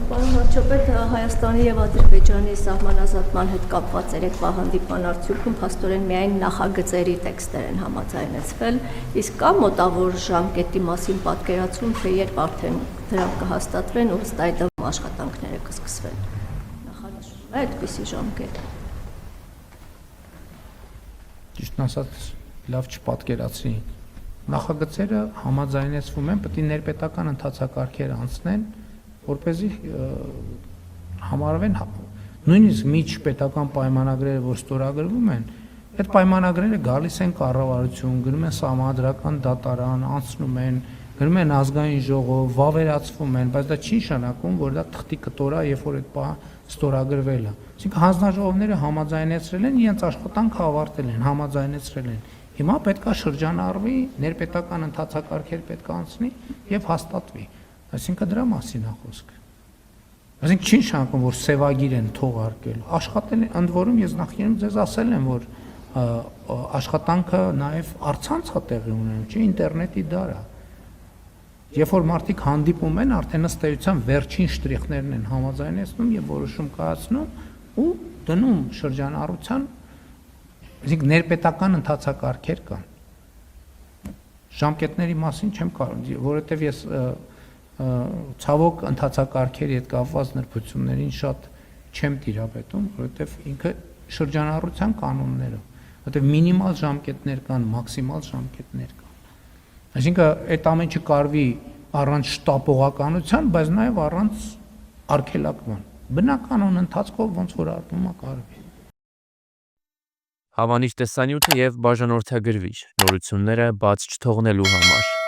Պարոն վարչապետ, Հայաստանի եւ Ադրբեջանի սահմանազատման հետ կապված երեկվա հանդիպման արդյունքում փաստորեն միայն նախագծերի տեքստեր են համաձայնեցվել, իսկ կա մոտավոր ժամկետի մասին պատկերացում, թե երբ արդեն դրանք կհաստատվեն ու ըստ այդմ աշխատանքները կսկսվեն։ Նախանշվում է այդպիսի ժամկետ։ Ճիշտն ասած, լավ չպատկերացրի։ Նախագծերը համաձայնեցվում են, պետք է ներպետական ընթացակարգեր անցնեն, որպեսզի համարվեն նույնիսկ միջպետական պայմանագրերը, որ ստորագրվում են, այդ պայմանագրերը գալիս են կառավարություն, գնում են սահմանադրական դատարան, անցնում են, գնում են ազգային ժողով, վավերացվում են, բայց դա չի նշանակում, որ դա թղթի կտոր է, երբ որ այդ պահը ստորագրվել է։ Այսինքն հանձնաժողովները համաձայնեցրել են, իրենց աշխատանքը ավարտել են, համաձայնեցրել են։ Հիմա պետք է շրջանառվի, ներպետական ընթացակարգեր պետք է անցնի եւ հաստատվի։ Այսինքն դրա մասին է խոսքը։ Այսինքն չի նշանակում, որ սևագիր են թողարկել։ Աշխատել են, ընդ որում ես նախկինում ձեզ ասել եմ, որ աշխատանքը նաև առցանց է տեղի ունենում, չի ինտերնետի դար է։ Երբ որ մարդիկ հանդիպում են, արդեն ըստ էության վերջին շտրիխներն են համաձայնեցնում եւ որոշում կայացնում ու դնում շրջանառության, այսինքն ներպետական ընթացակարգեր կան։ Ժամկետների մասին չեմ կարող, որովհետեւ ես ցավոք ընթացակարգերի հետ կապված նրբություններին շատ չեմ տիրապետում, որովհետև ինքը շրջանառության կանոններով, որովհետև մինիմալ ժամկետներ կան, մաքսիմալ ժամկետներ կան։ Այսինքն այդ ամենը կարվի առանց շտապողականության, բայց նաև առանց արգելակման։ Բնականon ընթացքով ոնց որ արվում է կարվի։ Հավանիչ տեսանյութը եւ բաժանորդագրվիչ նորությունները բաց չթողնելու համար